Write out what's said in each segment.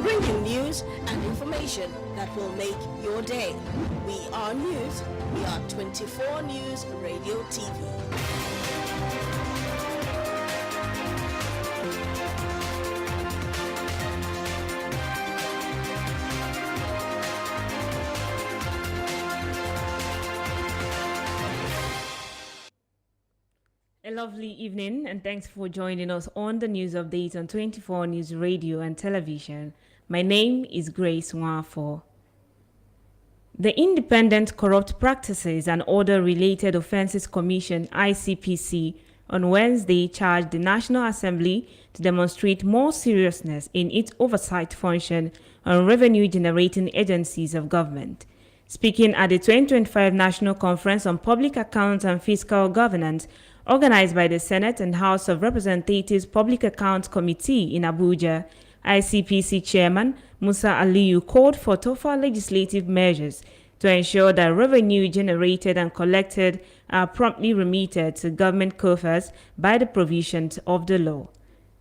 We bring you news and information that will make your day. We are news. We are 24 News Radio TV. A lovely evening, and thanks for joining us on the news update on 24 News Radio and Television. My name is Grace Nwafo. The Independent Corrupt Practices and Other Related Offences Commission (ICPC) on Wednesday charged the National Assembly to demonstrate more seriousness in its oversight function on revenue-generating agencies of government. Speaking at the 2025 National Conference on Public Accounts and Fiscal Governance, organized by the Senate and House of Representatives Public Accounts Committee in Abuja, ICPC Chairman Musa Aliyu called for tougher legislative measures to ensure that revenue generated and collected are promptly remitted to government coffers by the provisions of the law.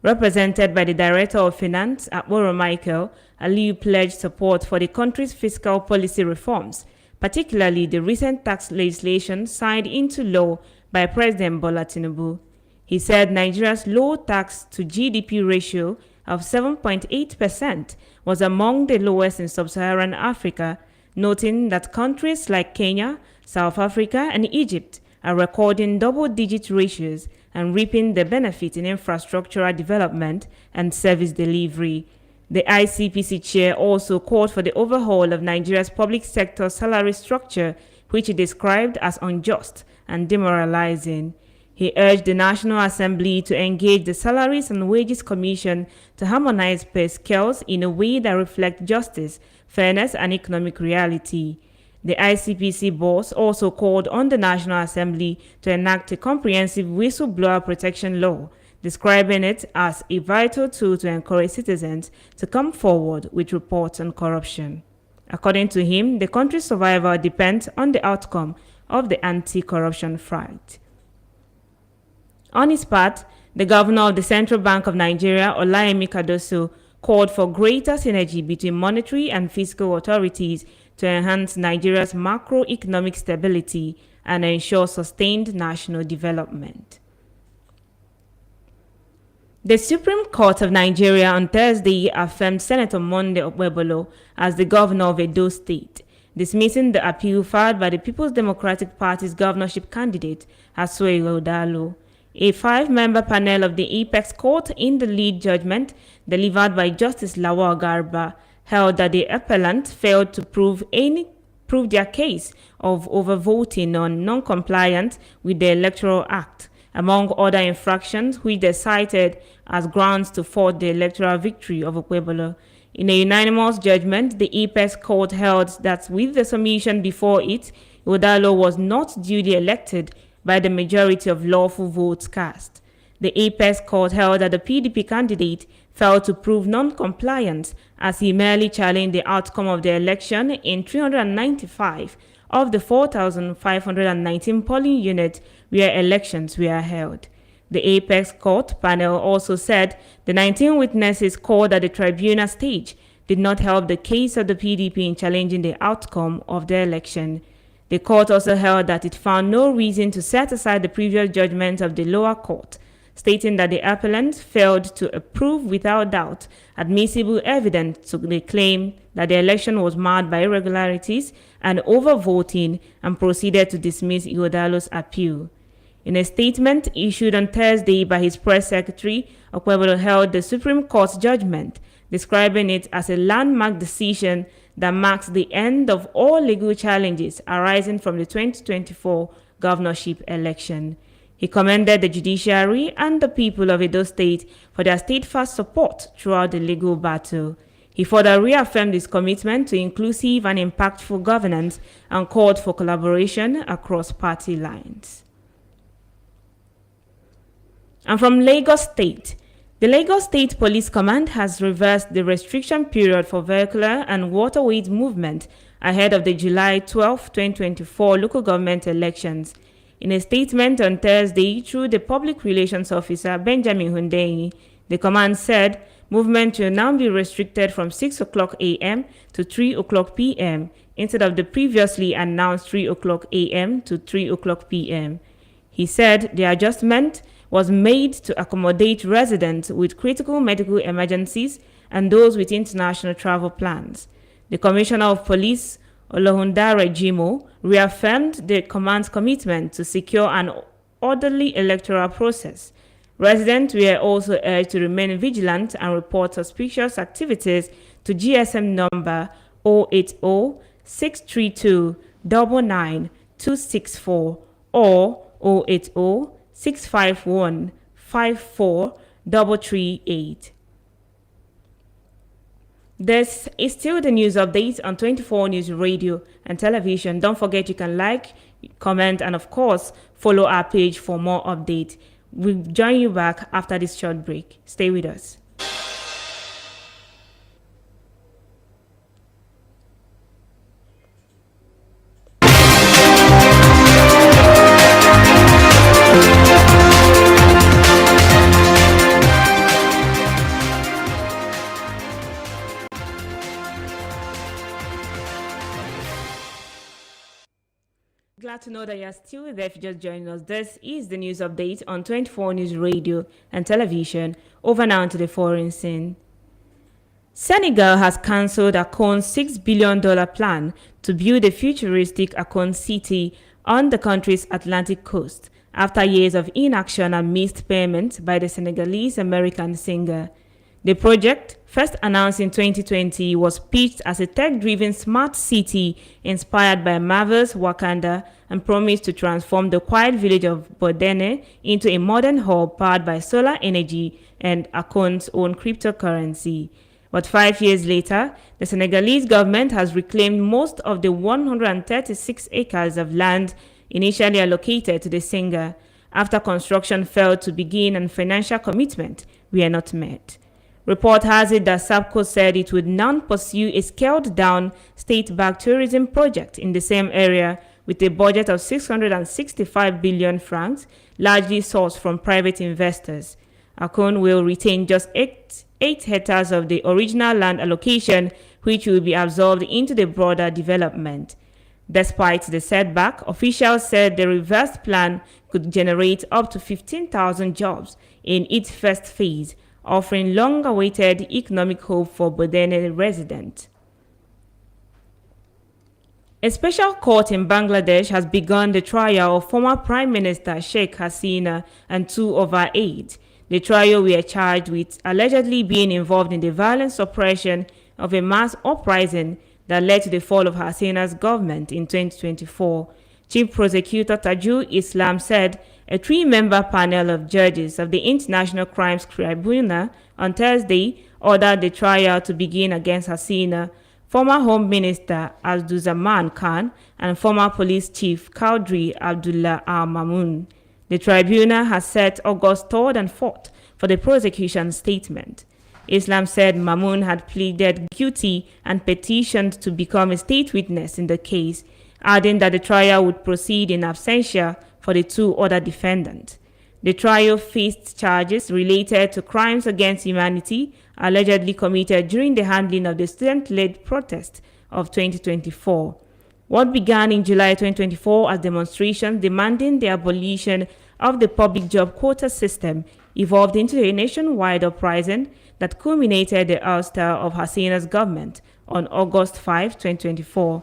Represented by the Director of Finance, Akboro Michael, Aliyu pledged support for the country's fiscal policy reforms, particularly the recent tax legislation signed into law by President Bola Tinubu. He said Nigeria's low tax to GDP ratio of 7.8% was among the lowest in sub-Saharan Africa, noting that countries like Kenya, South Africa, and Egypt are recording double-digit ratios and reaping the benefit in infrastructural development and service delivery. The ICPC chair also called for the overhaul of Nigeria's public sector salary structure, which he described as unjust and demoralizing. He urged the National Assembly to engage the Salaries and Wages Commission to harmonize pay scales in a way that reflects justice, fairness, and economic reality. The ICPC boss also called on the National Assembly to enact a comprehensive whistleblower protection law, describing it as a vital tool to encourage citizens to come forward with reports on corruption. According to him, the country's survival depends on the outcome of the anti-corruption fight. On his part, the governor of the Central Bank of Nigeria, Olayemi Cardoso, called for greater synergy between monetary and fiscal authorities to enhance Nigeria's macroeconomic stability and ensure sustained national development. The Supreme Court of Nigeria on Thursday affirmed Senator Monday Okpebholo as the governor of Edo State, dismissing the appeal filed by the People's Democratic Party's governorship candidate, Asuo Ighodalo. A 5-member panel of the Apex Court in the lead judgment, delivered by Justice Lawal Garba, held that the appellant failed to prove their case of overvoting on non-compliance with the Electoral Act, among other infractions which they cited as grounds to fault the electoral victory of Okpebholo. In a unanimous judgment, the Apex Court held that with the submission before it, Ighodalo was not duly elected by the majority of lawful votes cast. The Apex Court held that the PDP candidate failed to prove non-compliance as he merely challenged the outcome of the election in 395 of the 4,519 polling units where elections were held. The Apex Court panel also said the 19 witnesses called at the tribunal stage did not help the case of the PDP in challenging the outcome of the election. The court also held that it found no reason to set aside the previous judgment of the lower court, stating that the appellant failed to approve without doubt admissible evidence to the claim that the election was marred by irregularities and overvoting, and proceeded to dismiss Ighodalo's appeal. In a statement issued on Thursday by his press secretary, Okpebholo held the Supreme Court's judgment, describing it as a landmark decision that marks the end of all legal challenges arising from the 2024 governorship election. He commended the judiciary and the people of Edo State for their steadfast support throughout the legal battle. He further reaffirmed his commitment to inclusive and impactful governance and called for collaboration across party lines. And from Lagos State, the Lagos State Police Command has reversed the restriction period for vehicular and waterways movement ahead of the July 12, 2024 local government elections. In a statement on Thursday through the Public Relations Officer Benjamin Hundeyi, the command said Movement will now be restricted from 6 o'clock a.m. to 3 o'clock p.m. instead of the previously announced 3 o'clock a.m. to 3 o'clock p.m. He said the adjustment was made to accommodate residents with critical medical emergencies and those with international travel plans. The Commissioner of Police, Olohundare Jimo, reaffirmed the command's commitment to secure an orderly electoral process. Residents were also urged to remain vigilant and report suspicious activities to GSM number 080-632-99264 or 080-651-54338. This is still the news updates on 24 News Radio and Television. Don't forget you can like, comment, and of course, follow our page for more updates. We'll join you back after this short break. Stay with us. Glad to know that you're still there if you just joined us. This is the news update on 24 News Radio and Television. Over now to the foreign scene. Senegal has cancelled Akon's $6 billion plan to build a futuristic Akon city on the country's Atlantic coast after years of inaction and missed payments by the Senegalese-American singer. The project, first announced in 2020, was pitched as a tech-driven smart city inspired by Marvel's Wakanda and promised to transform the quiet village of Bodene into a modern hub powered by solar energy and Akon's own cryptocurrency. But 5 years later, the Senegalese government has reclaimed most of the 136 acres of land initially allocated to the singer after construction failed to begin and financial commitments were not met. Report has it that SAPCO said it would now pursue a scaled-down state-backed tourism project in the same area with a budget of 665 billion francs, largely sourced from private investors. Akon will retain just 8 hectares of the original land allocation, which will be absorbed into the broader development. Despite the setback, officials said the reversed plan could generate up to 15,000 jobs in its first phase, offering long-awaited economic hope for Bodene residents. A special court in Bangladesh has begun the trial of former Prime Minister Sheikh Hasina and 2 of her aides. The trio were charged with allegedly being involved in the violent suppression of a mass uprising that led to the fall of Hasina's government in 2024. Chief Prosecutor Tajul Islam said a 3-member panel of judges of the International Crimes Tribunal on Thursday ordered the trial to begin against Hasina, former Home Minister Abdulzaman Khan, and former Police Chief Kaudri Abdullah Al-Mamun. The tribunal has set August 3rd and 4th for the prosecution statement. Islam said Mamun had pleaded guilty and petitioned to become a state witness in the case, adding that the trial would proceed in absentia for the 2 other defendants. The trio faced charges related to crimes against humanity allegedly committed during the handling of the student-led protest of 2024. What began in July 2024 as demonstrations demanding the abolition of the public job quota system evolved into a nationwide uprising that culminated the ouster of Hasina's government on August 5, 2024.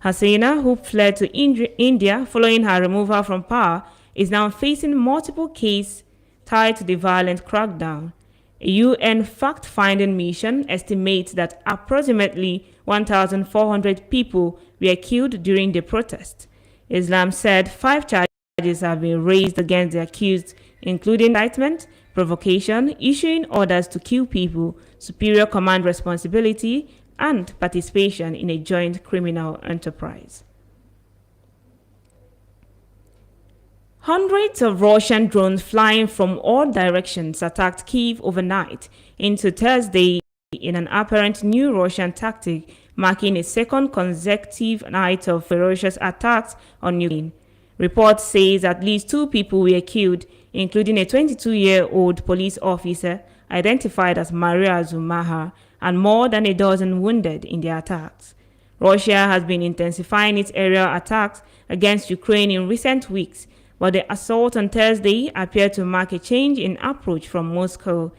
Hasina, who fled to India following her removal from power, is now facing multiple cases tied to the violent crackdown. A UN fact-finding mission estimates that approximately 1,400 people were killed during the protest. Islam said 5 charges have been raised against the accused, including incitement, provocation, issuing orders to kill people, superior command responsibility, and participation in a joint criminal enterprise. Hundreds of Russian drones flying from all directions attacked Kyiv overnight into Thursday in an apparent new Russian tactic, marking a second consecutive night of ferocious attacks on Ukraine. Reports say at least 2 people were killed, including a 22-year-old police officer, identified as Maria Zumaha, and more than a dozen wounded in the attacks. Russia has been intensifying its aerial attacks against Ukraine in recent weeks, but the assault on Thursday appeared to mark a change in approach from Moscow.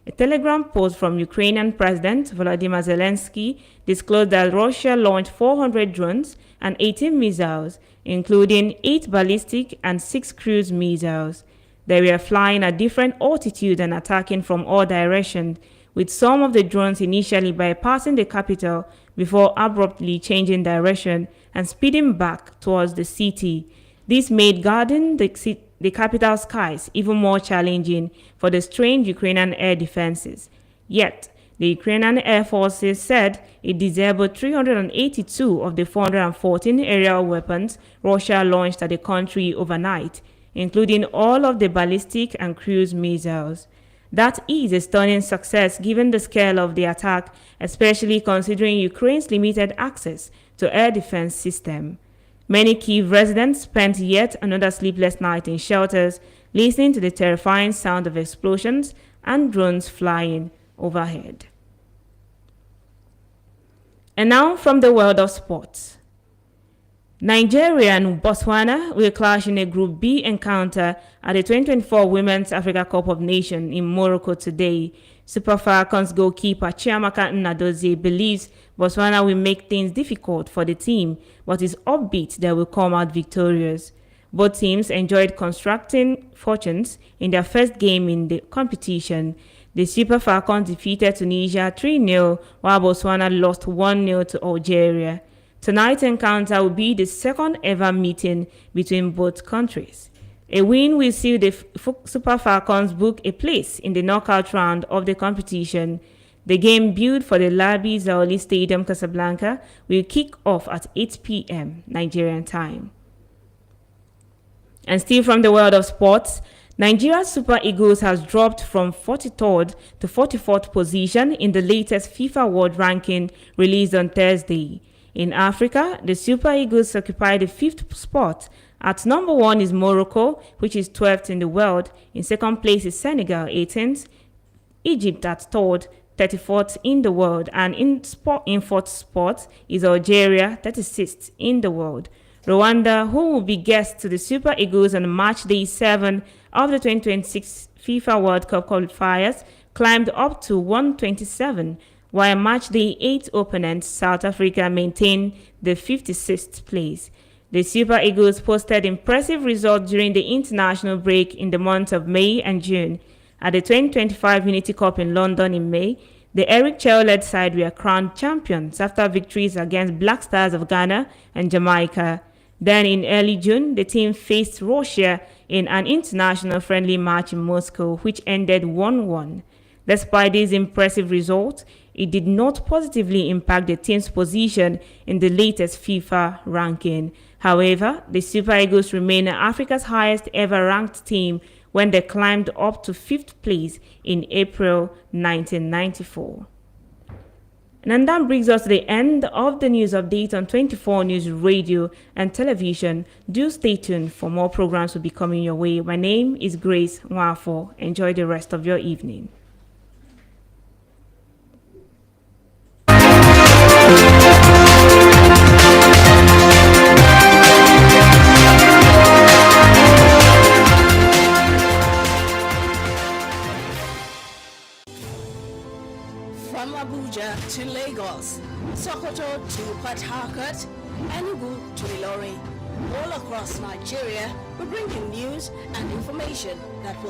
A telegram post from Ukrainian President Volodymyr Zelensky disclosed that Russia launched 400 drones and 18 missiles, including 8 ballistic and 6 cruise missiles. They were flying at different altitudes and attacking from all directions, with some of the drones initially bypassing the capital before abruptly changing direction and speeding back towards the city. This made guarding the capital skies even more challenging for the strained Ukrainian air defenses. Yet, the Ukrainian Air Forces said it disabled 382 of the 414 aerial weapons Russia launched at the country overnight, including all of the ballistic and cruise missiles. That is a stunning success given the scale of the attack, especially considering Ukraine's limited access to air defense system. Many Kyiv residents spent yet another sleepless night in shelters, listening to the terrifying sound of explosions and drones flying overhead. And now from the world of sports. Nigeria and Botswana will clash in a Group B encounter at the 2024 Women's Africa Cup of Nations in Morocco today. Super Falcons goalkeeper Chiamaka Nnadozie believes Botswana will make things difficult for the team, but is upbeat they will come out victorious. Both teams enjoyed constructing fortunes in their first game in the competition. The Super Falcons defeated Tunisia 3-0, while Botswana lost 1-0 to Algeria. Tonight's encounter will be the second ever meeting between both countries. A win will see the Super Falcons book a place in the knockout round of the competition. The game, built for the Labi Zaoli Stadium, Casablanca, will kick off at 8 p.m. Nigerian time. And still from the world of sports, Nigeria's Super Eagles has dropped from 43rd to 44th position in the latest FIFA World Ranking released on Thursday. In Africa, the Super Eagles occupy the 5th spot. At number 1 is Morocco, which is 12th in the world. In second place is Senegal, 18th. Egypt at 3rd, 34th in the world. And in 4th spot is Algeria, 36th in the world. Rwanda, who will be guests to the Super Eagles on match day 7 of the 2026 FIFA World Cup qualifiers, climbed up to 127, while match day 8 opponent South Africa maintained the 56th place. The Super Eagles posted impressive results during the international break in the months of May and June. At the 2025 Unity Cup in London in May, the Eric Chell-led side were crowned champions after victories against Black Stars of Ghana and Jamaica. Then in early June, the team faced Russia in an international friendly match in Moscow, which ended 1-1. Despite these impressive results, it did not positively impact the team's position in the latest FIFA ranking. However, the Super Eagles remain Africa's highest ever ranked team when they climbed up to 5th place in April 1994. And that brings us to the end of the news update on 24 News Radio and Television. Do stay tuned for more programs will be coming your way. My name is Grace Nwafo. Enjoy the rest of your evening. From Abuja to Lagos, Sokoto to Port Harcourt, Enugu to Ilorin, all across Nigeria, we bring you news and information that will